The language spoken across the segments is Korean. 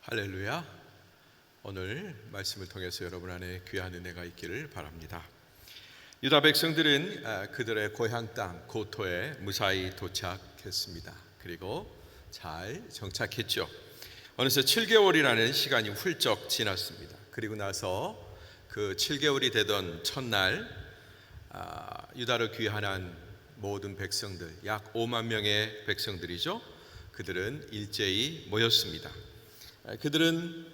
할렐루야. 오늘 말씀을 통해서 여러분 안에 귀한 은혜가 있기를 바랍니다. 유다 백성들은 그들의 고향 땅 고토에 무사히 도착했습니다. 그리고 잘 정착했죠. 어느새 7개월이라는 시간이 훌쩍 지났습니다. 그리고 나서 그 7개월이 되던 첫날 유다로 귀환한 모든 백성들, 약 5만 명의 백성들이죠. 그들은 일제히 모였습니다. 그들은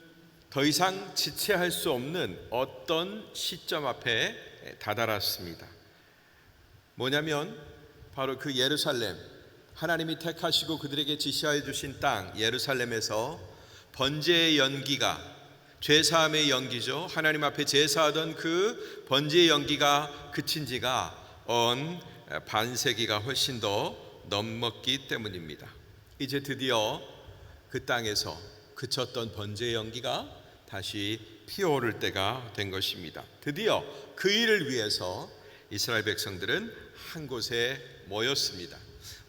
더 이상 지체할 수 없는 어떤 시점 앞에 다다랐습니다. 뭐냐면 바로 그 예루살렘, 하나님이 택하시고 그들에게 지시하여 주신 땅 예루살렘에서 번제의 연기가, 죄사함의 연기죠. 하나님 앞에 제사하던 그 번제의 연기가 그친 지가 반세기가 훨씬 더 넘었기 때문입니다. 이제 드디어 그 땅에서 그쳤던 번제의 연기가 다시 피어오를 때가 된 것입니다. 드디어 그 일을 위해서 이스라엘 백성들은 한 곳에 모였습니다.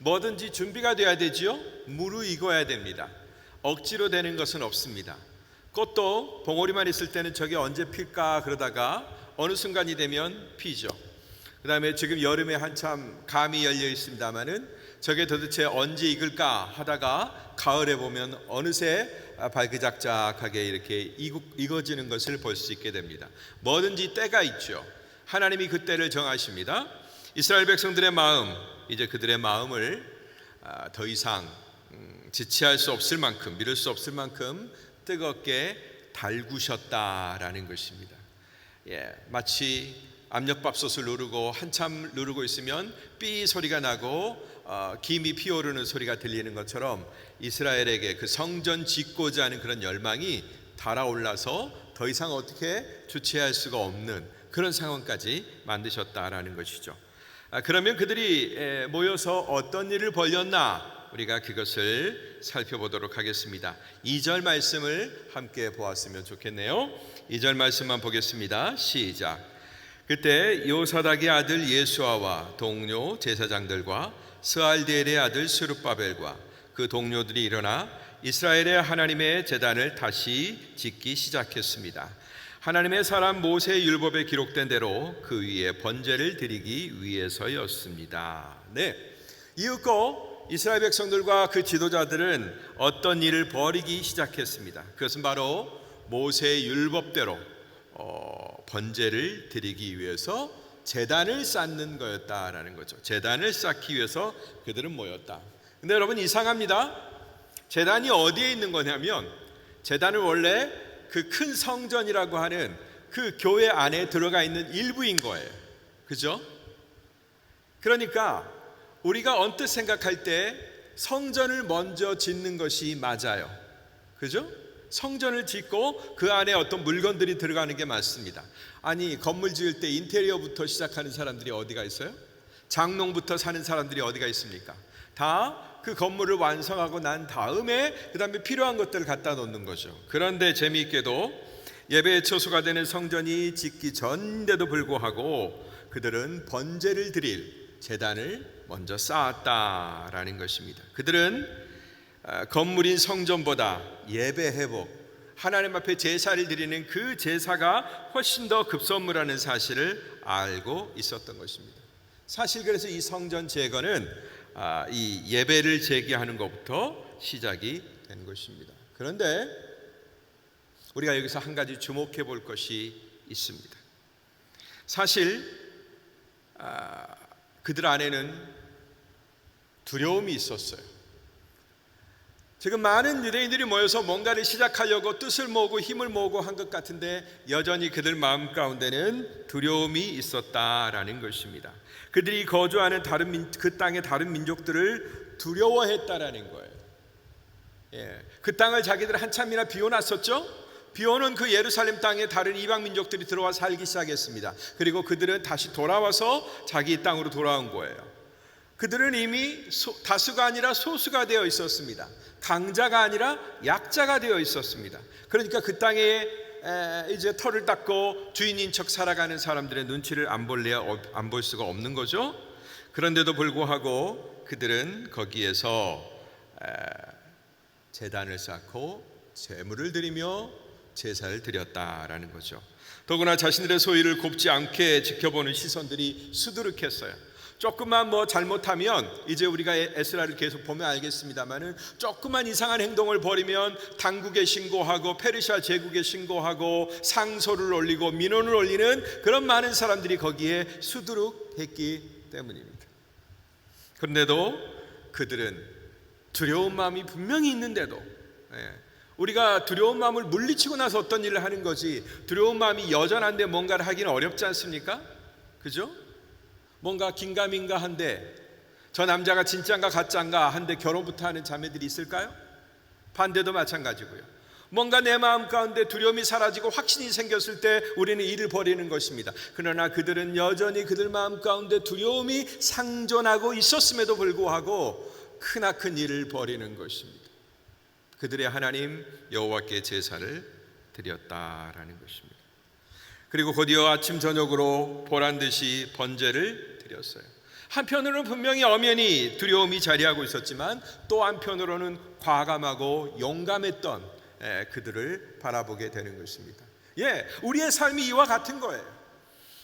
뭐든지 준비가 돼야 되지요. 무르익어야 됩니다. 억지로 되는 것은 없습니다. 꽃도 봉오리만 있을 때는 저게 언제 필까 그러다가 어느 순간이 되면 피죠. 그 다음에 지금 여름에 한참 감이 열려 있습니다마는 저게 도대체 언제 익을까 하다가 가을에 보면 어느새 발그작작하게 이렇게 익어지는 것을 볼 수 있게 됩니다. 뭐든지 때가 있죠. 하나님이 그 때를 정하십니다. 이스라엘 백성들의 마음, 이제 그들의 마음을 더 이상 지체할 수 없을 만큼, 미룰 수 없을 만큼 뜨겁게 달구셨다라는 것입니다. 마치 압력밥솥을 누르고 한참 누르고 있으면 삐 소리가 나고 김이 피오르는 소리가 들리는 것처럼 이스라엘에게 그 성전 짓고자 하는 그런 열망이 달아올라서 더 이상 어떻게 주체할 수가 없는 그런 상황까지 만드셨다라는 것이죠. 그러면 그들이 모여서 어떤 일을 벌였나 우리가 그것을 살펴보도록 하겠습니다. 2절 말씀을 함께 보았으면 좋겠네요. 2절 말씀만 보겠습니다. 시작. 그때 요사닥의 아들 예수아와 동료 제사장들과 스알디엘의 아들 스룹바벨과 그 동료들이 일어나 이스라엘의 하나님의 제단을 다시 짓기 시작했습니다. 하나님의 사람 모세의 율법에 기록된 대로 그 위에 번제를 드리기 위해서였습니다. 이윽고 이스라엘 백성들과 그 지도자들은 어떤 일을 벌이기 시작했습니다. 그것은 바로 모세의 율법대로 번제를 드리기 위해서 제단을 쌓는 거였다라는 거죠. 제단을 쌓기 위해서 그들은 모였다. 근데 여러분 이상합니다. 제단이 어디에 있는 거냐면 제단은 원래 그 큰 성전이라고 하는 그 교회 안에 들어가 있는 일부인 거예요. 그죠? 그러니까 우리가 언뜻 생각할 때 성전을 먼저 짓는 것이 맞아요. 그죠? 성전을 짓고 그 안에 어떤 물건들이 들어가는 게 맞습니다. 아니 건물 지을 때 인테리어부터 시작하는 사람들이 어디가 있어요? 장롱부터 사는 사람들이 어디가 있습니까? 다 그 건물을 완성하고 난 다음에 그 다음에 필요한 것들을 갖다 놓는 거죠. 그런데 재미있게도 예배의 처소가 되는 성전이 짓기 전인데도 불구하고 그들은 번제를 드릴 제단을 먼저 쌓았다라는 것입니다. 그들은 건물인 성전보다 예배 회복, 하나님 앞에 제사를 드리는 그 제사가 훨씬 더 급선무라는 사실을 알고 있었던 것입니다. 사실 그래서 이 성전 재건은 이 예배를 재개하는 것부터 시작이 된 것입니다. 그런데 우리가 여기서 한 가지 주목해 볼 것이 있습니다. 사실 그들 안에는 두려움이 있었어요. 지금 많은 유대인들이 모여서 뭔가를 시작하려고 뜻을 모으고 힘을 모으고 한 것 같은데 여전히 그들 마음 가운데는 두려움이 있었다라는 것입니다. 그들이 거주하는 그 땅의 다른 민족들을 두려워했다라는 거예요. 그 땅을 자기들 한참이나 비워놨었죠. 비워놓은 그 예루살렘 땅에 다른 이방 민족들이 들어와 살기 시작했습니다. 그리고 그들은 다시 돌아와서 자기 땅으로 돌아온 거예요. 그들은 이미 다수가 아니라 소수가 되어 있었습니다. 강자가 아니라 약자가 되어 있었습니다. 그러니까 그 땅에 이제 털을 닦고 주인인 척 살아가는 사람들의 눈치를 안 볼 수가 없는 거죠. 그런데도 불구하고 그들은 거기에서 제단을 쌓고 제물을 드리며 제사를 드렸다라는 거죠. 더구나 자신들의 소유를 곱지 않게 지켜보는 시선들이 수두룩했어요. 조금만 잘못하면, 이제 우리가 에스라를 계속 보면 알겠습니다만은, 조금만 이상한 행동을 벌이면 당국에 신고하고 페르시아 제국에 신고하고 상소를 올리고 민원을 올리는 그런 많은 사람들이 거기에 수두룩했기 때문입니다. 그런데도 그들은 두려운 마음이 분명히 있는데도, 우리가 두려운 마음을 물리치고 나서 어떤 일을 하는 거지, 두려운 마음이 여전한데 뭔가를 하기는 어렵지 않습니까? 그죠? 뭔가 긴가민가한데, 저 남자가 진짜인가 가짜인가 한데 결혼부터 하는 자매들이 있을까요? 반대도 마찬가지고요. 뭔가 내 마음 가운데 두려움이 사라지고 확신이 생겼을 때 우리는 일을 벌이는 것입니다. 그러나 그들은 여전히 그들 마음 가운데 두려움이 상존하고 있었음에도 불구하고 크나큰 일을 벌이는 것입니다. 그들의 하나님 여호와께 제사를 드렸다라는 것입니다. 그리고 곧이어 아침 저녁으로 보란듯이 번제를 드렸어요. 한편으로는 분명히 엄연히 두려움이 자리하고 있었지만, 또 한편으로는 과감하고 용감했던 그들을 바라보게 되는 것입니다. 우리의 삶이 이와 같은 거예요.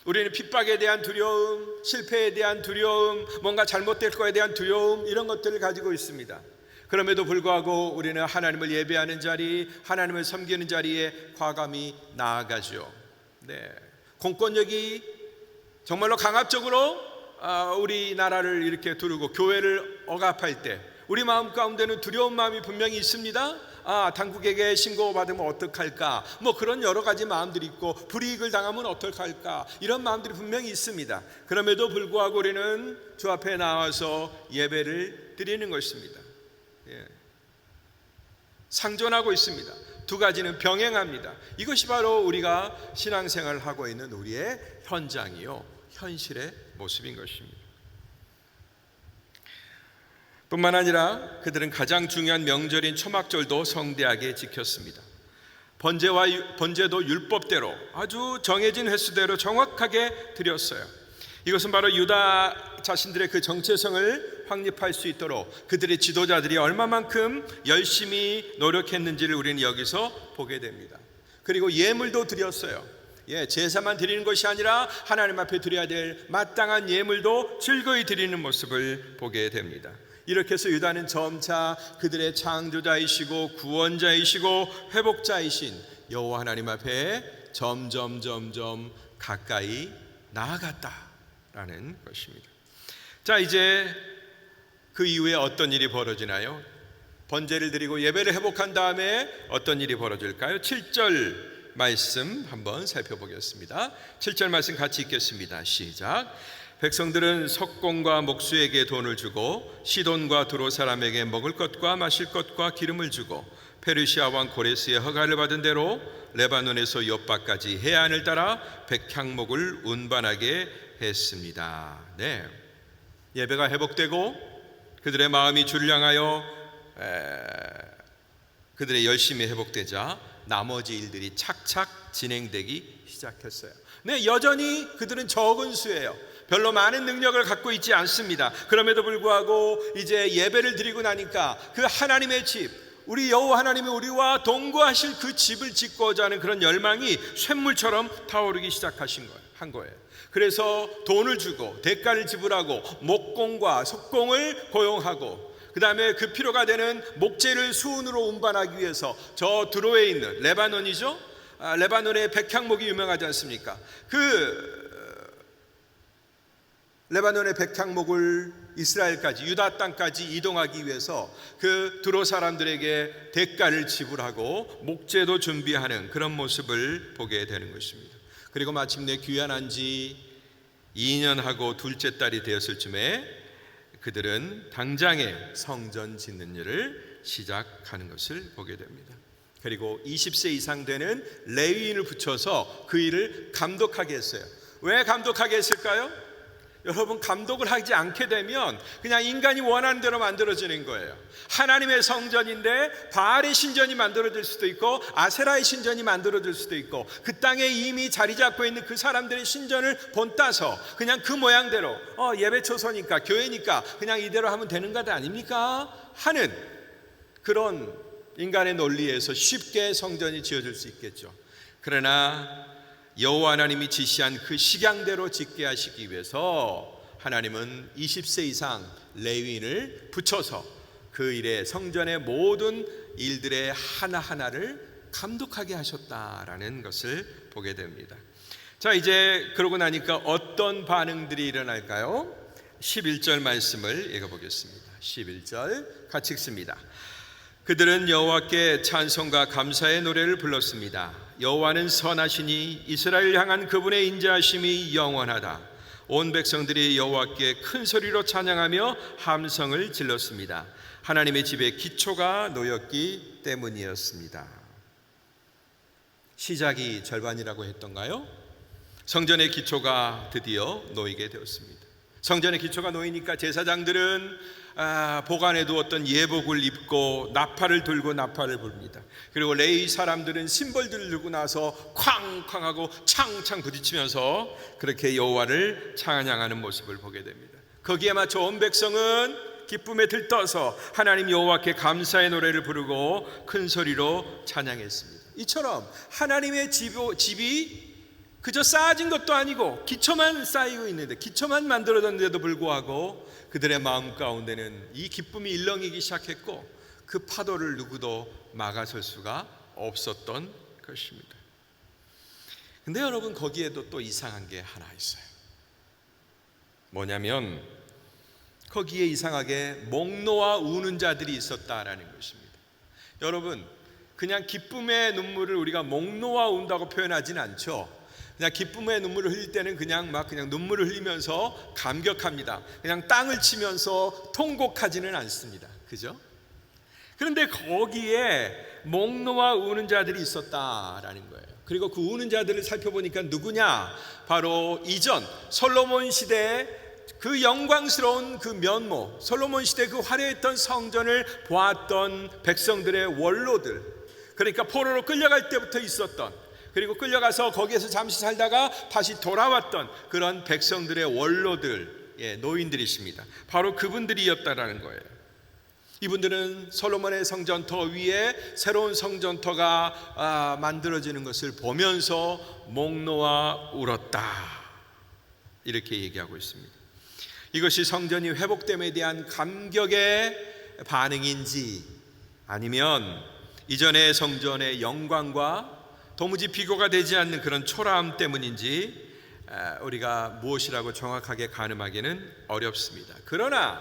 우리는 핍박에 대한 두려움, 실패에 대한 두려움, 뭔가 잘못될 거에 대한 두려움, 이런 것들을 가지고 있습니다. 그럼에도 불구하고 우리는 하나님을 예배하는 자리, 하나님을 섬기는 자리에 과감히 나아가죠. 공권력이 정말로 강압적으로 우리나라를 이렇게 두르고 교회를 억압할 때 우리 마음 가운데는 두려운 마음이 분명히 있습니다. 당국에게 신고받으면 어떡할까, 그런 여러 가지 마음들이 있고, 불이익을 당하면 어떡할까, 이런 마음들이 분명히 있습니다. 그럼에도 불구하고 우리는 주 앞에 나와서 예배를 드리는 것입니다. 상존하고 있습니다. 두 가지는 병행합니다. 이것이 바로 우리가 신앙생활을 하고 있는 우리의 현장이요, 현실의 모습인 것입니다. 뿐만 아니라 그들은 가장 중요한 명절인 초막절도 성대하게 지켰습니다. 번제도 율법대로 아주 정해진 횟수대로 정확하게 드렸어요. 이것은 바로 유다 자신들의 그 정체성을 확립할 수 있도록 그들의 지도자들이 얼마만큼 열심히 노력했는지를 우리는 여기서 보게 됩니다. 그리고 예물도 드렸어요. 제사만 드리는 것이 아니라 하나님 앞에 드려야 될 마땅한 예물도 즐거이 드리는 모습을 보게 됩니다. 이렇게 해서 유다는 점차 그들의 창조자이시고 구원자이시고 회복자이신 여호와 하나님 앞에 점점 가까이 나아갔다라는 것입니다. 자, 이제 그 이후에 어떤 일이 벌어지나요? 번제를 드리고 예배를 회복한 다음에 어떤 일이 벌어질까요? 7절 말씀 한번 살펴보겠습니다. 7절 말씀 같이 읽겠습니다. 시작. 백성들은 석공과 목수에게 돈을 주고 시돈과 두로 사람에게 먹을 것과 마실 것과 기름을 주고 페르시아 왕 고레스의 허가를 받은 대로 레바논에서 욥바까지 해안을 따라 백향목을 운반하게 했습니다. 예배가 회복되고 그들의 마음이 주를 향하여 그들의 열심이 회복되자 나머지 일들이 착착 진행되기 시작했어요. 여전히 그들은 적은 수예요. 별로 많은 능력을 갖고 있지 않습니다. 그럼에도 불구하고 이제 예배를 드리고 나니까 그 하나님의 집, 우리 여호와 하나님이 우리와 동거하실 그 집을 짓고자 하는 그런 열망이 쇳물처럼 타오르기 한 거예요. 그래서 돈을 주고 대가를 지불하고 목공과 석공을 고용하고, 그 다음에 그 필요가 되는 목재를 수은으로 운반하기 위해서 저 두로에 있는 레바논이죠. 레바논의 백향목이 유명하지 않습니까? 그 레바논의 백향목을 이스라엘까지, 유다 땅까지 이동하기 위해서 그 두로 사람들에게 대가를 지불하고 목재도 준비하는 그런 모습을 보게 되는 것입니다. 그리고 마침내 귀환한 지 2년하고 둘째 딸이 되었을 즈음에 그들은 당장에 성전 짓는 일을 시작하는 것을 보게 됩니다. 그리고 20세 이상 되는 레위인을 붙여서 그 일을 감독하게 했어요. 왜 감독하게 했을까요? 여러분, 감독을 하지 않게 되면 그냥 인간이 원하는 대로 만들어지는 거예요. 하나님의 성전인데 바알의 신전이 만들어질 수도 있고 아세라의 신전이 만들어질 수도 있고, 그 땅에 이미 자리 잡고 있는 그 사람들의 신전을 본따서 그냥 그 모양대로 예배처소니까 교회니까 그냥 이대로 하면 되는 것 아닙니까? 하는 그런 인간의 논리에서 쉽게 성전이 지어질 수 있겠죠. 그러나 여호와 하나님이 지시한 그 식양대로 짓게 하시기 위해서 하나님은 20세 이상 레위인을 붙여서 그 일에 성전의 모든 일들의 하나하나를 감독하게 하셨다라는 것을 보게 됩니다. 자, 이제 그러고 나니까 어떤 반응들이 일어날까요? 11절 말씀을 읽어보겠습니다. 11절 같이 읽습니다. 그들은 여호와께 찬송과 감사의 노래를 불렀습니다. 여호와는 선하시니 이스라엘 향한 그분의 인자하심이 영원하다. 온 백성들이 여호와께 큰 소리로 찬양하며 함성을 질렀습니다. 하나님의 집에 기초가 놓였기 때문이었습니다. 시작이 절반이라고 했던가요? 성전의 기초가 드디어 놓이게 되었습니다. 성전의 기초가 놓이니까 제사장들은 보관해 두었던 예복을 입고 나팔을 들고 나팔을 불니다. 그리고 레위 사람들은 심벌들을 들고 나서 쾅쾅하고 창창 부딪히면서 그렇게 여호와를 찬양하는 모습을 보게 됩니다. 거기에 맞춰 온 백성은 기쁨에 들떠서 하나님 여호와께 감사의 노래를 부르고 큰 소리로 찬양했습니다. 이처럼 하나님의 집이 그저 쌓아진 것도 아니고 기초만 쌓이고 있는데, 기초만 만들어졌는데도 불구하고 그들의 마음 가운데는 이 기쁨이 일렁이기 시작했고 그 파도를 누구도 막아설 수가 없었던 것입니다. 근데 여러분, 거기에도 또 이상한 게 하나 있어요. 뭐냐면 거기에 이상하게 목 놓아 우는 자들이 있었다라는 것입니다. 여러분, 그냥 기쁨의 눈물을 우리가 목 놓아 운다고 표현하진 않죠. 그냥 기쁨의 눈물을 흘릴 때는 그냥 눈물을 흘리면서 감격합니다. 그냥 땅을 치면서 통곡하지는 않습니다. 그죠? 그런데 거기에 목 놓아 우는 자들이 있었다라는 거예요. 그리고 그 우는 자들을 살펴보니까 누구냐? 바로 이전 솔로몬 시대에 그 영광스러운 그 면모, 솔로몬 시대 그 화려했던 성전을 보았던 백성들의 원로들, 그러니까 포로로 끌려갈 때부터 있었던, 그리고 끌려가서 거기에서 잠시 살다가 다시 돌아왔던 그런 백성들의 원로들, 노인들이십니다. 바로 그분들이었다라는 거예요. 이분들은 솔로몬의 성전터 위에 새로운 성전터가 만들어지는 것을 보면서 목 놓아 울었다, 이렇게 얘기하고 있습니다. 이것이 성전이 회복됨에 대한 감격의 반응인지, 아니면 이전의 성전의 영광과 도무지 비교가 되지 않는 그런 초라함 때문인지 우리가 무엇이라고 정확하게 가늠하기는 어렵습니다. 그러나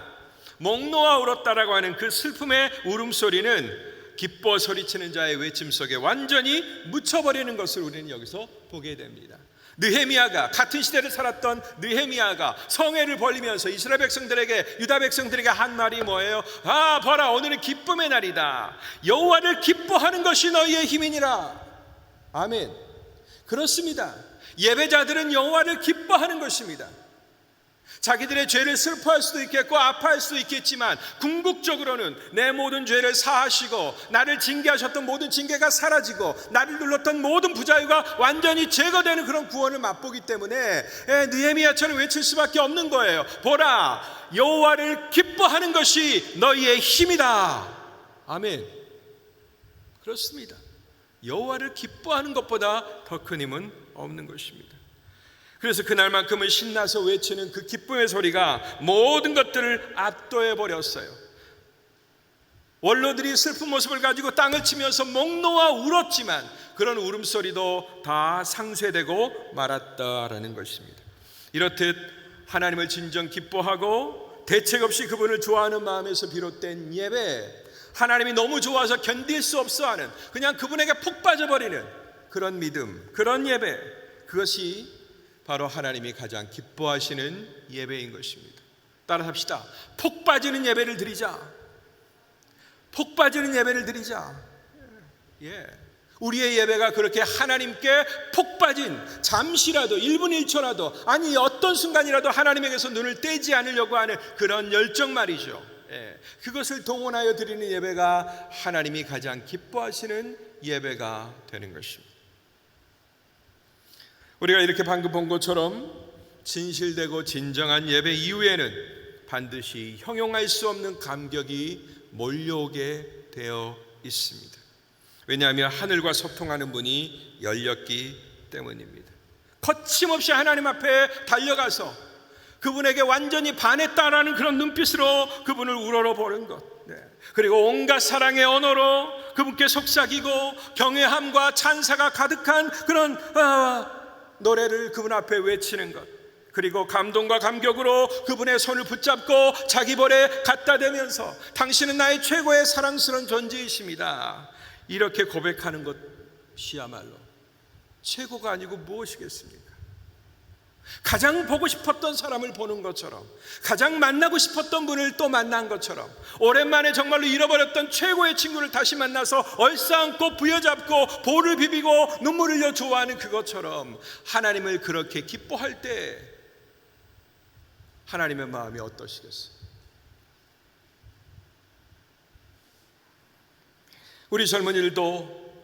목 놓아 울었다라고 하는 그 슬픔의 울음소리는 기뻐 소리치는 자의 외침 속에 완전히 묻혀버리는 것을 우리는 여기서 보게 됩니다. 느헤미야가, 같은 시대를 살았던 느헤미야가 성회를 벌리면서 이스라엘 백성들에게, 유다 백성들에게 한 말이 뭐예요? 봐라, 오늘은 기쁨의 날이다. 여호와를 기뻐하는 것이 너희의 힘이니라. 아멘. 그렇습니다. 예배자들은 여호와를 기뻐하는 것입니다. 자기들의 죄를 슬퍼할 수도 있겠고 아파할 수도 있겠지만 궁극적으로는 내 모든 죄를 사하시고 나를 징계하셨던 모든 징계가 사라지고 나를 눌렀던 모든 부자유가 완전히 제거되는 그런 구원을 맛보기 때문에 느헤미야처럼 외칠 수밖에 없는 거예요. 보라, 여호와를 기뻐하는 것이 너희의 힘이다. 아멘. 그렇습니다. 여호와를 기뻐하는 것보다 더 큰 힘은 없는 것입니다. 그래서 그날만큼은 신나서 외치는 그 기쁨의 소리가 모든 것들을 압도해 버렸어요. 원로들이 슬픈 모습을 가지고 땅을 치면서 목 놓아 울었지만 그런 울음소리도 다 상쇄되고 말았다라는 것입니다. 이렇듯 하나님을 진정 기뻐하고 대책 없이 그분을 좋아하는 마음에서 비롯된 예배, 하나님이 너무 좋아서 견딜 수 없어하는, 그냥 그분에게 푹 빠져버리는 그런 믿음, 그런 예배, 그것이 바로 하나님이 가장 기뻐하시는 예배인 것입니다. 따라 합시다. 푹 빠지는 예배를 드리자. 푹 빠지는 예배를 드리자. 우리의 예배가 그렇게 하나님께 푹 빠진, 잠시라도 1분 1초라도, 아니 어떤 순간이라도 하나님에게서 눈을 떼지 않으려고 하는 그런 열정 말이죠. 그것을 동원하여 드리는 예배가 하나님이 가장 기뻐하시는 예배가 되는 것입니다. 우리가 이렇게 방금 본 것처럼 진실되고 진정한 예배 이후에는 반드시 형용할 수 없는 감격이 몰려오게 되어 있습니다. 왜냐하면 하늘과 소통하는 문이 열렸기 때문입니다. 거침없이 하나님 앞에 달려가서 그분에게 완전히 반했다라는 그런 눈빛으로 그분을 우러러보는 것, 그리고 온갖 사랑의 언어로 그분께 속삭이고 경외함과 찬사가 가득한 그런 노래를 그분 앞에 외치는 것, 그리고 감동과 감격으로 그분의 손을 붙잡고 자기 볼에 갖다 대면서 당신은 나의 최고의 사랑스러운 존재이십니다, 이렇게 고백하는 것이야말로 최고가 아니고 무엇이겠습니까? 가장 보고 싶었던 사람을 보는 것처럼, 가장 만나고 싶었던 분을 또 만난 것처럼, 오랜만에 정말로 잃어버렸던 최고의 친구를 다시 만나서 얼싸안고 부여잡고 볼을 비비고 눈물을 흘려 좋아하는 그것처럼 하나님을 그렇게 기뻐할 때 하나님의 마음이 어떠시겠어요? 우리 젊은이들도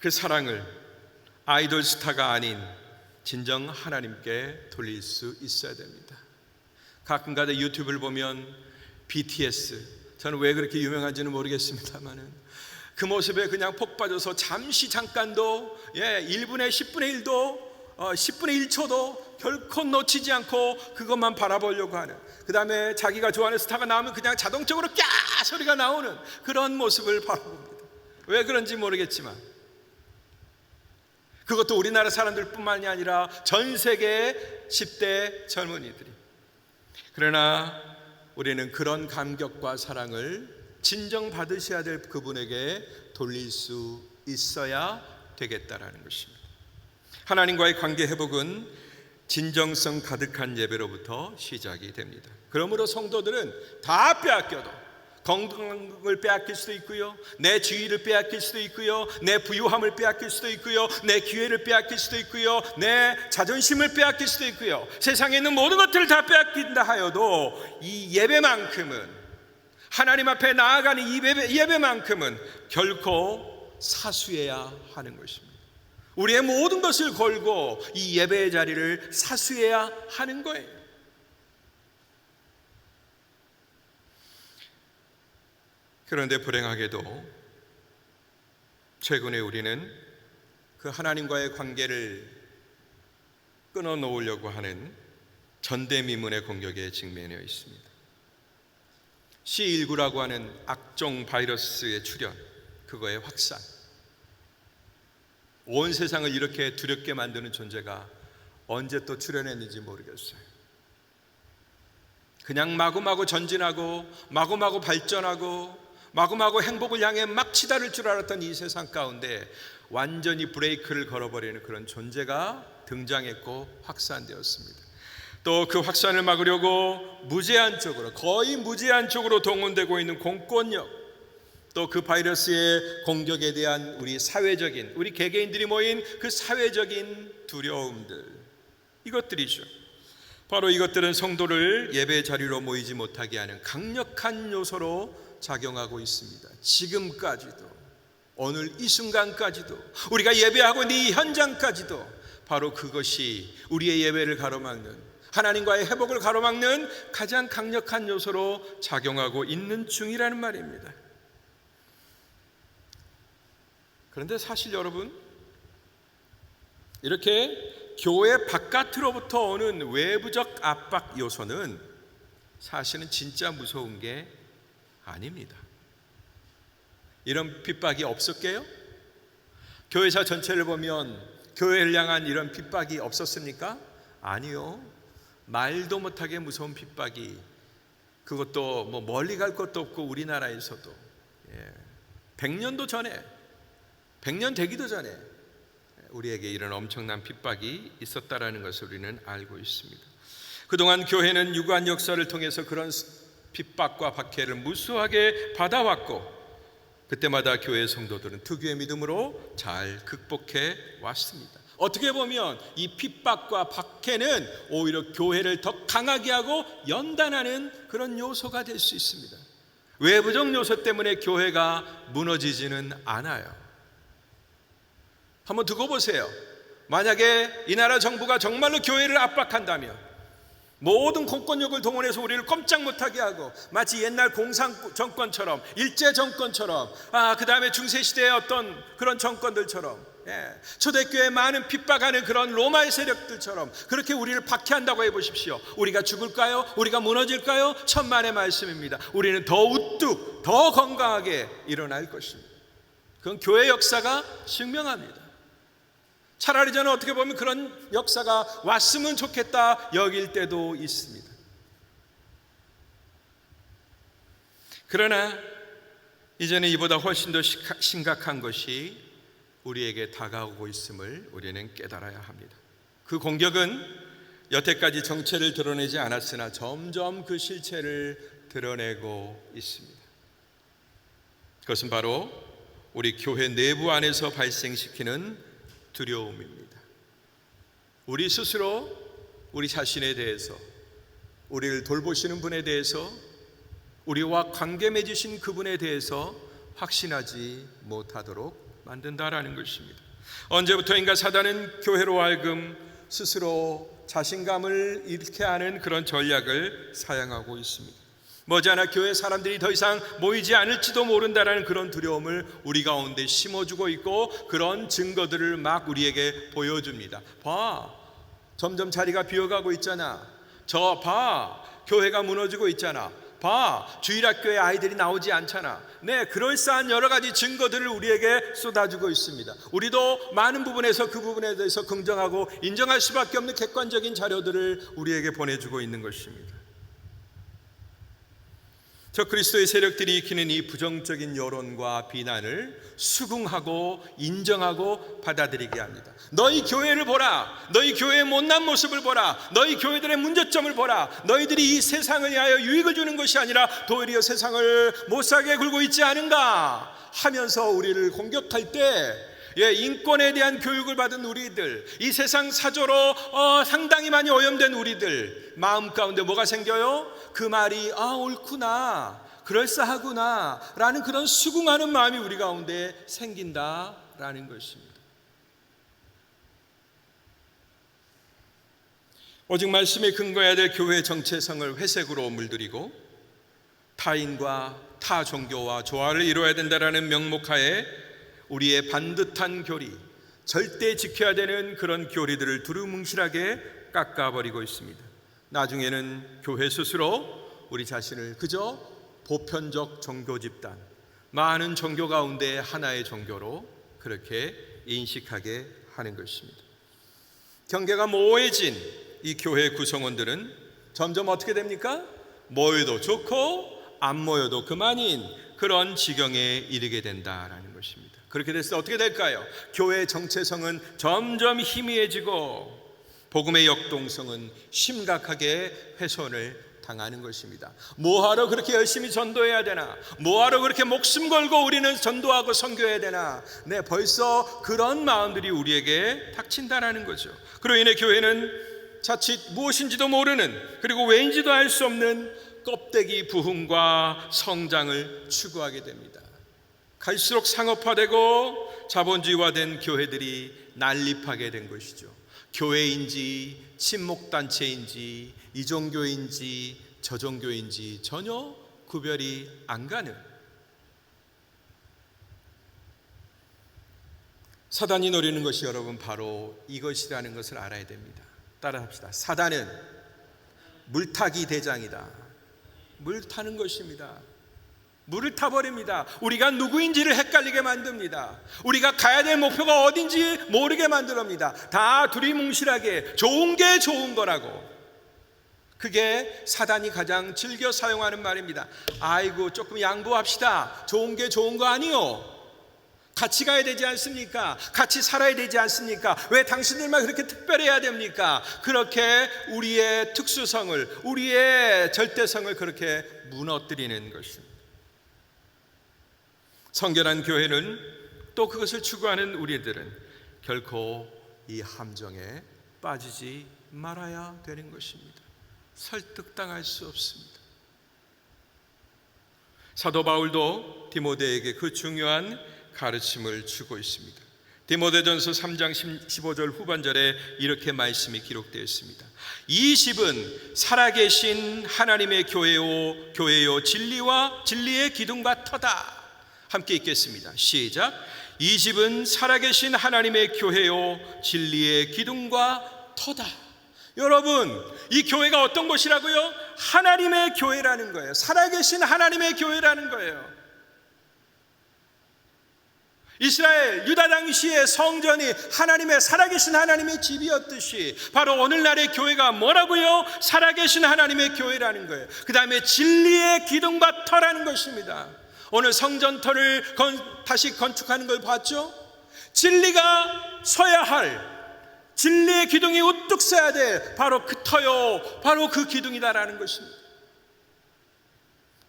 그 사랑을 아이돌 스타가 아닌 진정 하나님께 돌릴 수 있어야 됩니다. 가끔가다 유튜브를 보면 BTS, 저는 왜 그렇게 유명한지는 모르겠습니다만은 그 모습에 그냥 폭 빠져서 잠깐도 1분의 10분의 1도 10분의 1초도 결코 놓치지 않고 그것만 바라보려고 하는, 그 다음에 자기가 좋아하는 스타가 나오면 그냥 자동적으로 꺄 소리가 나오는 그런 모습을 바라봅니다. 왜 그런지 모르겠지만 그것도 우리나라 사람들뿐만이 아니라 전 세계의 10대 젊은이들이. 그러나 우리는 그런 감격과 사랑을 진정 받으셔야 될 그분에게 돌릴 수 있어야 되겠다라는 것입니다. 하나님과의 관계 회복은 진정성 가득한 예배로부터 시작이 됩니다. 그러므로 성도들은 다 빼앗겨도 건강을 빼앗길 수도 있고요, 내 지위를 빼앗길 수도 있고요, 내 부유함을 빼앗길 수도 있고요, 내 기회를 빼앗길 수도 있고요, 내 자존심을 빼앗길 수도 있고요, 세상에 있는 모든 것들을 다 빼앗긴다 하여도 이 예배만큼은, 하나님 앞에 나아가는 이 예배만큼은 결코 사수해야 하는 것입니다. 우리의 모든 것을 걸고 이 예배의 자리를 사수해야 하는 거예요. 그런데 불행하게도 최근에 우리는 그 하나님과의 관계를 끊어놓으려고 하는 전대미문의 공격에 직면해 있습니다. C19라고 하는 악종 바이러스의 출현, 그거의 확산, 온 세상을 이렇게 두렵게 만드는 존재가 언제 또 출현했는지 모르겠어요. 그냥 마구마구 전진하고 마구마구 발전하고 마구마구 행복을 향해 막 치달을 줄 알았던 이 세상 가운데 완전히 브레이크를 걸어버리는 그런 존재가 등장했고 확산되었습니다. 또 그 확산을 막으려고 거의 무제한 쪽으로 동원되고 있는 공권력, 또 그 바이러스의 공격에 대한 우리 개개인들이 모인 그 사회적인 두려움들, 이것들이죠. 바로 이것들은 성도를 예배 자리로 모이지 못하게 하는 강력한 요소로 작용하고 있습니다. 지금까지도, 오늘 이 순간까지도, 우리가 예배하고 있는 이 현장까지도 바로 그것이 우리의 예배를 가로막는, 하나님과의 회복을 가로막는 가장 강력한 요소로 작용하고 있는 중이라는 말입니다. 그런데 사실 여러분, 이렇게 교회 바깥으로부터 오는 외부적 압박 요소는 사실은 진짜 무서운 게 아닙니다. 이런 핍박이 없었게요? 교회사 전체를 보면 교회를 향한 이런 핍박이 없었습니까? 아니요. 말도 못하게 무서운 핍박이, 그것도 뭐 멀리 갈 것도 없고 우리나라에서도 100년도 전에, 100년 되기도 전에 우리에게 이런 엄청난 핍박이 있었다라는 것을 우리는 알고 있습니다. 그동안 교회는 유구한 역사를 통해서 그런 핍박과 박해를 무수하게 받아왔고, 그때마다 교회 성도들은 특유의 믿음으로 잘 극복해 왔습니다. 어떻게 보면 이 핍박과 박해는 오히려 교회를 더 강하게 하고 연단하는 그런 요소가 될 수 있습니다. 외부적 요소 때문에 교회가 무너지지는 않아요. 한번 두고 보세요. 만약에 이 나라 정부가 정말로 교회를 압박한다면, 모든 공권력을 동원해서 우리를 꼼짝 못하게 하고, 마치 옛날 공산 정권처럼, 일제 정권처럼, 그 다음에 중세시대의 어떤 그런 정권들처럼, 초대교회 많은 핍박하는 그런 로마의 세력들처럼 그렇게 우리를 박해한다고 해보십시오. 우리가 죽을까요? 우리가 무너질까요? 천만의 말씀입니다. 우리는 더 우뚝, 더 건강하게 일어날 것입니다. 그건 교회 역사가 증명합니다. 차라리 저는 어떻게 보면 그런 역사가 왔으면 좋겠다 여길 때도 있습니다. 그러나 이제는 이보다 훨씬 더 심각한 것이 우리에게 다가오고 있음을 우리는 깨달아야 합니다. 그 공격은 여태까지 정체를 드러내지 않았으나 점점 그 실체를 드러내고 있습니다. 그것은 바로 우리 교회 내부 안에서 발생시키는 두려움입니다. 우리 스스로 우리 자신에 대해서, 우리를 돌보시는 분에 대해서, 우리와 관계 맺으신 그분에 대해서 확신하지 못하도록 만든다라는 것입니다. 언제부터인가 사단은 교회로 하여금 스스로 자신감을 잃게 하는 그런 전략을 사용하고 있습니다. 머지않아 교회 사람들이 더 이상 모이지 않을지도 모른다라는 그런 두려움을 우리 가운데 심어주고 있고, 그런 증거들을 막 우리에게 보여줍니다. 봐, 점점 자리가 비어가고 있잖아. 저 봐, 교회가 무너지고 있잖아. 봐, 주일학교에 아이들이 나오지 않잖아. 네, 그럴싸한 여러 가지 증거들을 우리에게 쏟아주고 있습니다. 우리도 많은 부분에서 그 부분에 대해서 긍정하고 인정할 수밖에 없는 객관적인 자료들을 우리에게 보내주고 있는 것입니다. 저 그리스도의 세력들이 익히는 이 부정적인 여론과 비난을 수긍하고 인정하고 받아들이게 합니다. 너희 교회를 보라. 너희 교회의 못난 모습을 보라. 너희 교회들의 문제점을 보라. 너희들이 이 세상을 위하여 유익을 주는 것이 아니라 도리어 세상을 못살게 굴고 있지 않은가 하면서 우리를 공격할 때, 인권에 대한 교육을 받은 우리들, 이 세상 사조로 상당히 많이 오염된 우리들 마음 가운데 뭐가 생겨요? 그 말이 옳구나, 그럴싸하구나 라는 그런 수긍하는 마음이 우리 가운데 생긴다라는 것입니다. 오직 말씀에 근거해야 될 교회의 정체성을 회색으로 물들이고 타인과 타 종교와 조화를 이루어야 된다라는 명목하에 우리의 반듯한 교리, 절대 지켜야 되는 그런 교리들을 두루뭉실하게 깎아버리고 있습니다. 나중에는 교회 스스로 우리 자신을 그저 보편적 종교 집단, 많은 종교 가운데 하나의 종교로 그렇게 인식하게 하는 것입니다. 경계가 모호해진 이 교회 구성원들은 점점 어떻게 됩니까? 모여도 좋고 안 모여도 그만인 그런 지경에 이르게 된다라는 것입니다. 그렇게 됐을 때 어떻게 될까요? 교회의 정체성은 점점 희미해지고 복음의 역동성은 심각하게 훼손을 당하는 것입니다. 뭐하러 그렇게 열심히 전도해야 되나? 뭐하러 그렇게 목숨 걸고 우리는 전도하고 선교해야 되나? 네, 벌써 그런 마음들이 우리에게 닥친다라는 거죠. 그로 인해 교회는 자칫 무엇인지도 모르는, 그리고 왜인지도 알 수 없는 껍데기 부흥과 성장을 추구하게 됩니다. 갈수록 상업화되고 자본주의화된 교회들이 난립하게 된 것이죠. 교회인지 친목단체인지 이종교인지 저종교인지 전혀 구별이 안 가는, 사단이 노리는 것이 여러분 바로 이것이라는 것을 알아야 됩니다. 따라합시다. 사단은 물타기 대장이다. 물 타는 것입니다. 물을 타버립니다. 우리가 누구인지를 헷갈리게 만듭니다. 우리가 가야 될 목표가 어딘지 모르게 만듭니다. 다 두리뭉실하게 좋은 게 좋은 거라고. 그게 사단이 가장 즐겨 사용하는 말입니다. 아이고 조금 양보합시다. 좋은 게 좋은 거 아니요. 같이 가야 되지 않습니까? 같이 살아야 되지 않습니까? 왜 당신들만 그렇게 특별해야 됩니까? 그렇게 우리의 특수성을, 우리의 절대성을 그렇게 무너뜨리는 것입니다. 성결한 교회는 또 그것을 추구하는 우리들은 결코 이 함정에 빠지지 말아야 되는 것입니다. 설득당할 수 없습니다. 사도 바울도 디모데에게 그 중요한 가르침을 주고 있습니다. 디모데전서 3장 15절 후반절에 이렇게 말씀이 기록되어 있습니다. 이 집은 살아계신 하나님의 교회요 진리의 기둥과 터다. 함께 읽겠습니다. 시작. 이 집은 살아계신 하나님의 교회요 진리의 기둥과 터다. 여러분, 이 교회가 어떤 곳이라고요? 하나님의 교회라는 거예요. 살아계신 하나님의 교회라는 거예요. 이스라엘 유다 당시의 성전이 하나님의 살아계신 하나님의 집이었듯이 바로 오늘날의 교회가 뭐라고요? 살아계신 하나님의 교회라는 거예요. 그 다음에 진리의 기둥과 터라는 것입니다. 오늘 성전터를 다시 건축하는 걸 봤죠? 진리가 서야 할, 진리의 기둥이 우뚝 서야 돼. 바로 그 터요, 바로 그 기둥이다라는 것입니다.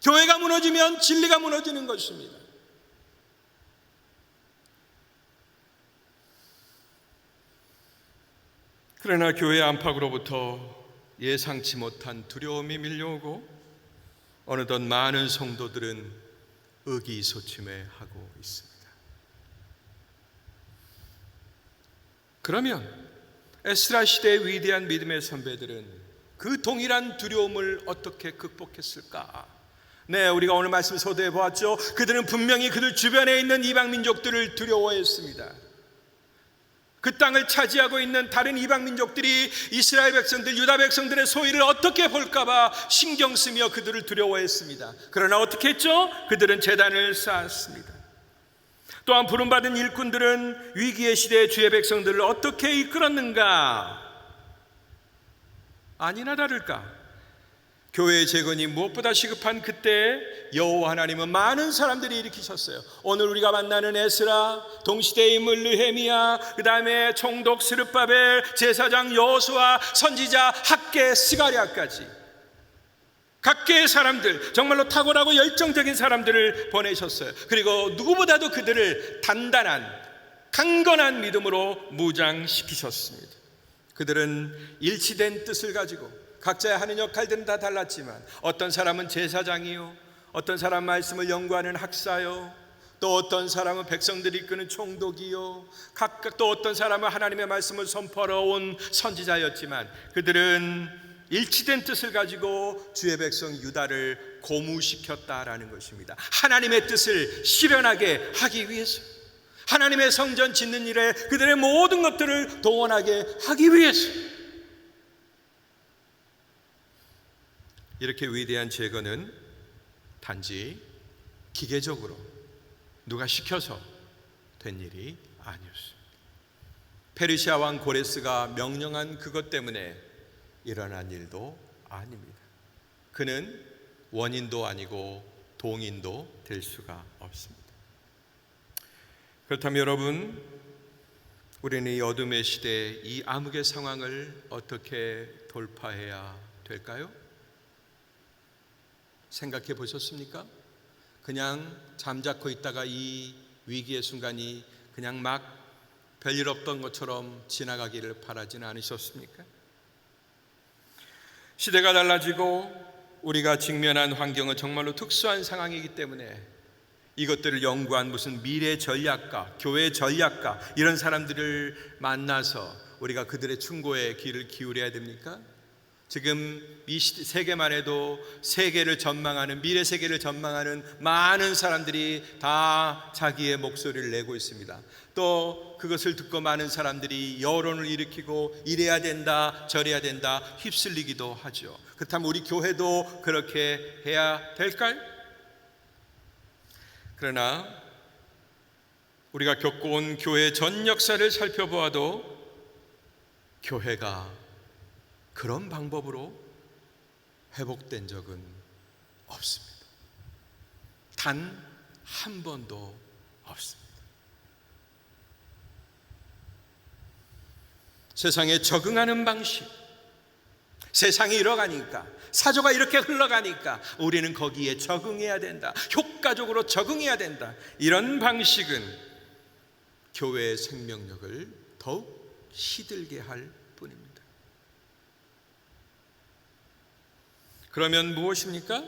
교회가 무너지면 진리가 무너지는 것입니다. 그러나 교회 안팎으로부터 예상치 못한 두려움이 밀려오고 어느덧 많은 성도들은 의기소침해하고 있습니다. 그러면 에스라 시대의 위대한 믿음의 선배들은 그 동일한 두려움을 어떻게 극복했을까? 네, 우리가 오늘 말씀 소개해 보았죠. 그들은 분명히 그들 주변에 있는 이방 민족들을 두려워했습니다. 그 땅을 차지하고 있는 다른 이방 민족들이 이스라엘 백성들, 유다 백성들의 소위를 어떻게 볼까봐 신경 쓰며 그들을 두려워했습니다. 그러나 어떻게 했죠? 그들은 제단을 쌓았습니다. 또한 부름받은 일꾼들은 위기의 시대에 주의 백성들을 어떻게 이끌었는가? 아니나 다를까? 교회의 재건이 무엇보다 시급한 그때 여호와 하나님은 많은 사람들이 일으키셨어요. 오늘 우리가 만나는 에스라, 동시대의 인물 느헤미야, 그 다음에 총독 스룹바벨, 제사장 여호수아, 선지자 학개 스가랴까지 각계의 사람들, 정말로 탁월하고 열정적인 사람들을 보내셨어요. 그리고 누구보다도 그들을 단단한 강건한 믿음으로 무장시키셨습니다. 그들은 일치된 뜻을 가지고 각자의 하는 역할들은 다 달랐지만 어떤 사람은 제사장이요, 어떤 사람은 말씀을 연구하는 학사요, 또 어떤 사람은 백성들이 이끄는 총독이요, 각각 또 어떤 사람은 하나님의 말씀을 선포하러 온 선지자였지만 그들은 일치된 뜻을 가지고 주의 백성 유다를 고무시켰다라는 것입니다. 하나님의 뜻을 실현하게 하기 위해서, 하나님의 성전 짓는 일에 그들의 모든 것들을 동원하게 하기 위해서. 이렇게 위대한 재건은 단지 기계적으로 누가 시켜서 된 일이 아니었습니다. 페르시아 왕 고레스가 명령한 그것 때문에 일어난 일도 아닙니다. 그는 원인도 아니고 동인도 될 수가 없습니다. 그렇다면 여러분, 우리는 이 어둠의 시대에 이 암흑의 상황을 어떻게 돌파해야 될까요? 생각해 보셨습니까? 그냥 잠자코 있다가 이 위기의 순간이 그냥 막 별일 없던 것처럼 지나가기를 바라지는 않으셨습니까? 시대가 달라지고 우리가 직면한 환경은 정말로 특수한 상황이기 때문에 이것들을 연구한 무슨 미래 전략가, 교회 전략가 이런 사람들을 만나서 우리가 그들의 충고에 귀를 기울여야 됩니까? 지금 이 세계만 해도 세계를 전망하는, 미래 세계를 전망하는 많은 사람들이 다 자기의 목소리를 내고 있습니다. 또 그것을 듣고 많은 사람들이 여론을 일으키고 이래야 된다, 저래야 된다 휩쓸리기도 하죠. 그렇다면 우리 교회도 그렇게 해야 될까요? 그러나 우리가 겪어온 교회의 전 역사를 살펴보아도 교회가 그런 방법으로 회복된 적은 없습니다. 단 한 번도 없습니다. 세상에 적응하는 방식, 세상이 이러가니까, 사조가 이렇게 흘러가니까 우리는 거기에 적응해야 된다, 효과적으로 적응해야 된다, 이런 방식은 교회의 생명력을 더욱 시들게 할 뿐입니다. 그러면 무엇입니까?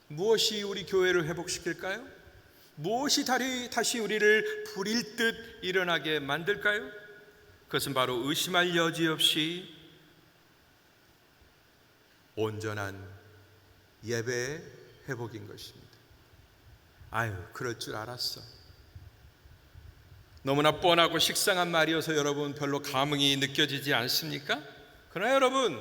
무엇이 우리 교회를 회복시킬까요? 무엇이 다시 우리를 부릴 듯 일어나게 만들까요? 그것은 바로 의심할 여지 없이 온전한 예배의 회복인 것입니다. 아유, 그럴 줄 알았어. 너무나 뻔하고 식상한 말이어서 여러분 별로 감흥이 느껴지지 않습니까? 그러나 여러분,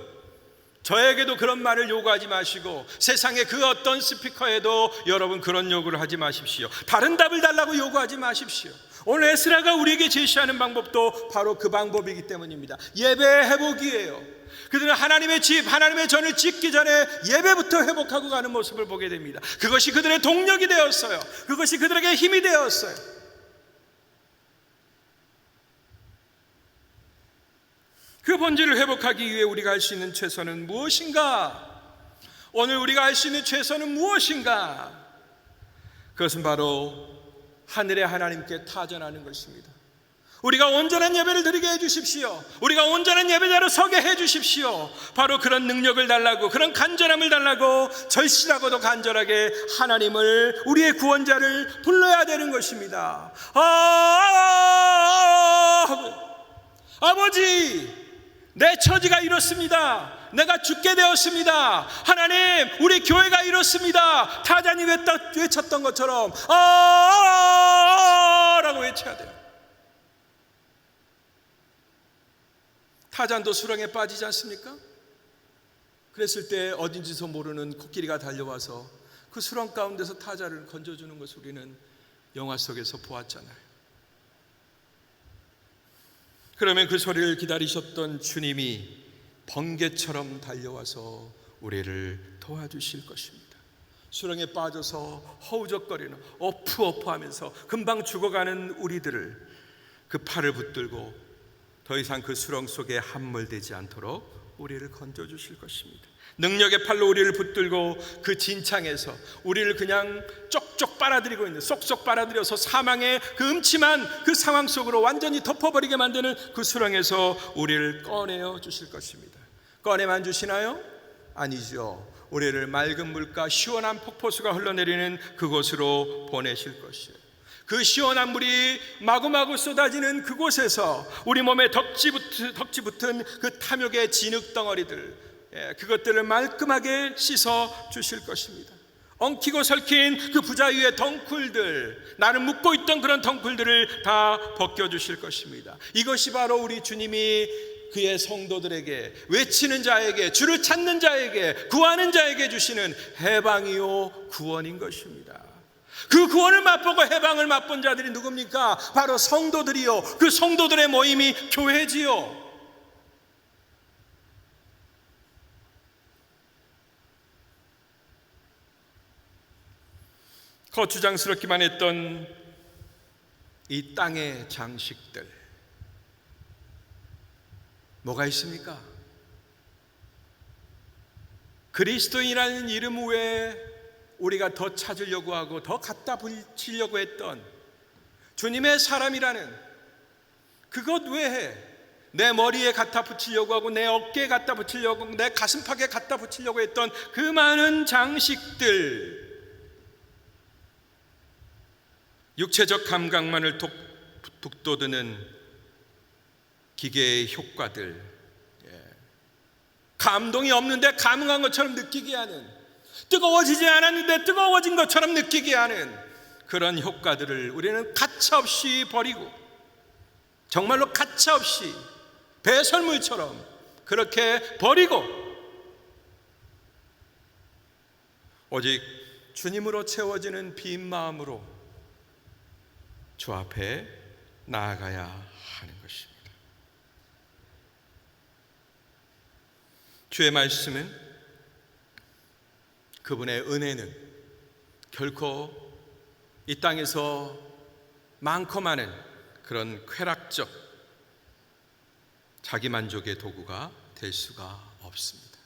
저에게도 그런 말을 요구하지 마시고 세상의 그 어떤 스피커에도 여러분 그런 요구를 하지 마십시오. 다른 답을 달라고 요구하지 마십시오. 오늘 에스라가 우리에게 제시하는 방법도 바로 그 방법이기 때문입니다. 예배의 회복이에요. 그들은 하나님의 집, 하나님의 전을 짓기 전에 예배부터 회복하고 가는 모습을 보게 됩니다. 그것이 그들의 동력이 되었어요. 그것이 그들에게 힘이 되었어요. 그 본질을 회복하기 위해 우리가 할 수 있는 최선은 무엇인가? 오늘 우리가 할 수 있는 최선은 무엇인가? 그것은 바로 하늘의 하나님께 타전하는 것입니다. 우리가 온전한 예배를 드리게 해주십시오. 우리가 온전한 예배자로 서게 해주십시오. 바로 그런 능력을 달라고, 그런 간절함을 달라고 절실하고도 간절하게 하나님을, 우리의 구원자를 불러야 되는 것입니다. 아버지, 내 처지가 이렇습니다. 내가 죽게 되었습니다. 하나님, 우리 교회가 이렇습니다. 타잔이 외쳤던 것처럼 라고 외쳐야 돼요. 타잔도 수렁에 빠지지 않습니까? 그랬을 때 어딘지도 모르는 코끼리가 달려와서 그 수렁 가운데서 타잔을 건져주는 것을 우리는 영화 속에서 보았잖아요. 그러면 그 소리를 기다리셨던 주님이 번개처럼 달려와서 우리를 도와주실 것입니다. 수렁에 빠져서 허우적거리는 어프어프하면서 금방 죽어가는 우리들을 그 팔을 붙들고 더 이상 그 수렁 속에 함몰되지 않도록 우리를 건져주실 것입니다. 능력의 팔로 우리를 붙들고 그 진창에서 우리를 그냥 쪽쪽 빨아들이고 있는, 쏙쏙 빨아들여서 사망의 그 음침한 그 상황 속으로 완전히 덮어버리게 만드는 그 수렁에서 우리를 꺼내어 주실 것입니다. 꺼내만 주시나요? 아니죠. 우리를 맑은 물과 시원한 폭포수가 흘러내리는 그곳으로 보내실 것이에요. 그 시원한 물이 마구마구 쏟아지는 그곳에서 우리 몸에 덕지 붙은 그 탐욕의 진흙 덩어리들, 그것들을 말끔하게 씻어 주실 것입니다. 엉키고 설킨 그 부자 위의 덩쿨들, 나를 묶고 있던 그런 덩쿨들을 다 벗겨주실 것입니다. 이것이 바로 우리 주님이 그의 성도들에게, 외치는 자에게, 주를 찾는 자에게, 구하는 자에게 주시는 해방이요 구원인 것입니다. 그 구원을 맛보고 해방을 맛본 자들이 누굽니까? 바로 성도들이요, 그 성도들의 모임이 교회지요. 거추장스럽기만 했던 이 땅의 장식들, 뭐가 있습니까? 그리스도인이라는 이름 외에 우리가 더 찾으려고 하고 더 갖다 붙이려고 했던 주님의 사람이라는 그것 외에 내 머리에 갖다 붙이려고 하고 내 어깨에 갖다 붙이려고 하고 내 가슴팍에 갖다 붙이려고 했던 그 많은 장식들, 육체적 감각만을 북돋우는 기계의 효과들, 감동이 없는데 감흥한 것처럼 느끼게 하는, 뜨거워지지 않았는데 뜨거워진 것처럼 느끼게 하는 그런 효과들을 우리는 가차없이 버리고, 정말로 가차없이 배설물처럼 그렇게 버리고 오직 주님으로 채워지는 빈 마음으로 주 앞에 나아가야 하는 것입니다. 주의 말씀은, 그분의 은혜는 결코 이 땅에서 많고 많은 그런 쾌락적 자기만족의 도구가 될 수가 없습니다.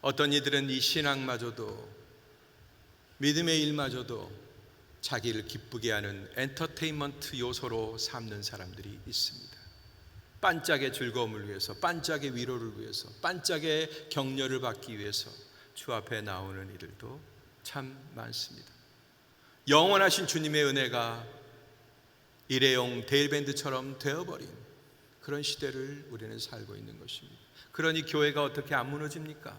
어떤 이들은 이 신앙마저도, 믿음의 일마저도 자기를 기쁘게 하는 엔터테인먼트 요소로 삼는 사람들이 있습니다. 반짝의 즐거움을 위해서, 반짝의 위로를 위해서, 반짝의 격려를 받기 위해서 주 앞에 나오는 이들도 참 많습니다. 영원하신 주님의 은혜가 일회용 데일밴드처럼 되어버린 그런 시대를 우리는 살고 있는 것입니다. 그러니 교회가 어떻게 안 무너집니까?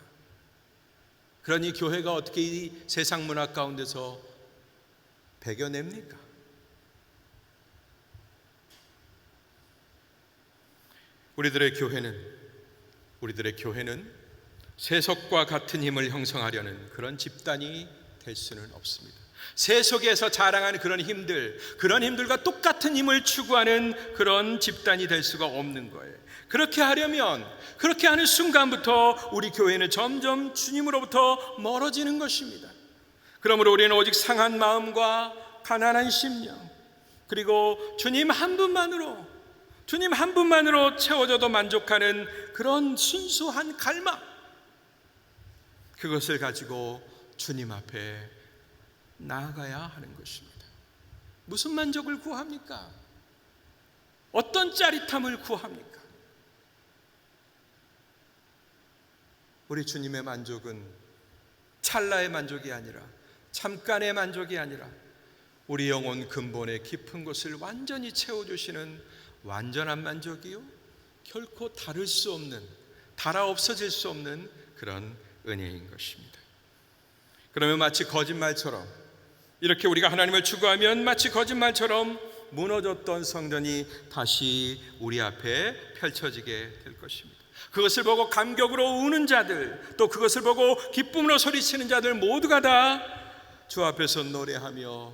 그러니 교회가 어떻게 이 세상 문화 가운데서 배겨냅니까? 우리들의 교회는 세속과 같은 힘을 형성하려는 그런 집단이 될 수는 없습니다. 세속에서 자랑하는 그런 힘들과 똑같은 힘을 추구하는 그런 집단이 될 수가 없는 거예요. 그렇게 하는 순간부터 우리 교회는 점점 주님으로부터 멀어지는 것입니다. 그러므로 우리는 오직 상한 마음과 가난한 심령, 그리고 주님 한 분만으로 채워져도 만족하는 그런 순수한 갈망, 그것을 가지고 주님 앞에 나아가야 하는 것입니다. 무슨 만족을 구합니까? 어떤 짜릿함을 구합니까? 우리 주님의 만족은 찰나의 만족이 아니라, 잠깐의 만족이 아니라 우리 영혼 근본의 깊은 곳을 완전히 채워주시는 완전한 만족이요, 결코 달아 없어질 수 없는 그런 은혜인 것입니다. 그러면 마치 거짓말처럼, 이렇게 우리가 하나님을 추구하면 마치 거짓말처럼 무너졌던 성전이 다시 우리 앞에 펼쳐지게 될 것입니다. 그것을 보고 감격으로 우는 자들, 또 그것을 보고 기쁨으로 소리치는 자들 모두가 다 주 앞에서 노래하며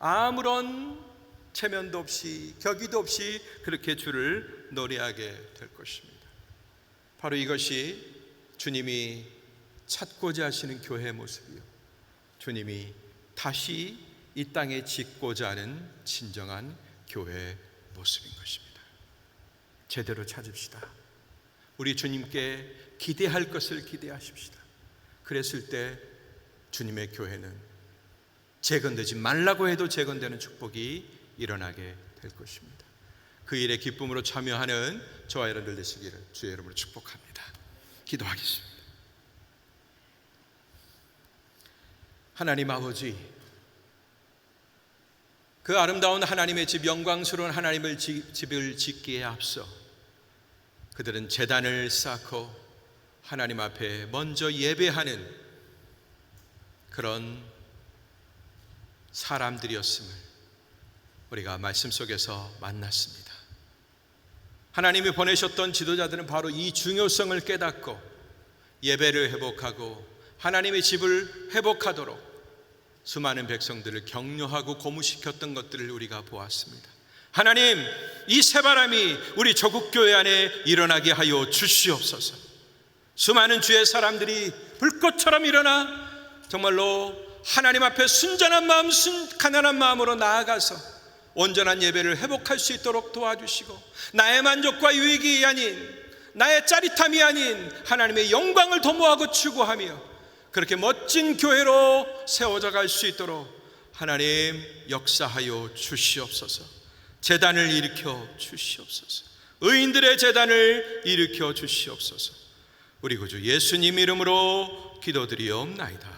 아무런 체면도 없이 격의도 없이 그렇게 주를 노래하게 될 것입니다. 바로 이것이 주님이 찾고자 하시는 교회의 모습이요, 주님이 다시 이 땅에 짓고자 하는 진정한 교회의 모습인 것입니다. 제대로 찾읍시다. 우리 주님께 기대할 것을 기대하십시다. 그랬을 때 주님의 교회는 재건되지 말라고 해도 재건되는 축복이 일어나게 될 것입니다. 그 일에 기쁨으로 참여하는 저와 여러분들 되시기를 주의 이름으로 축복합니다. 기도하겠습니다. 하나님 아버지, 그 아름다운 하나님의 집, 영광스러운 하나님의 집을 짓기에 앞서 그들은 제단을 쌓고 하나님 앞에 먼저 예배하는 그런 사람들이었음을 우리가 말씀 속에서 만났습니다. 하나님이 보내셨던 지도자들은 바로 이 중요성을 깨닫고 예배를 회복하고 하나님의 집을 회복하도록 수많은 백성들을 격려하고 고무시켰던 것들을 우리가 보았습니다. 하나님, 이 새바람이 우리 조국교회 안에 일어나게 하여 주시옵소서. 수많은 주의 사람들이 불꽃처럼 일어나 정말로 하나님 앞에 순전한 마음, 가난한 마음으로 나아가서 온전한 예배를 회복할 수 있도록 도와주시고, 나의 만족과 유익이 아닌, 나의 짜릿함이 아닌 하나님의 영광을 도모하고 추구하며 그렇게 멋진 교회로 세워져 갈 수 있도록 하나님 역사하여 주시옵소서. 제단을 일으켜 주시옵소서. 의인들의 제단을 일으켜 주시옵소서. 우리 구주 예수님 이름으로 기도드리옵나이다.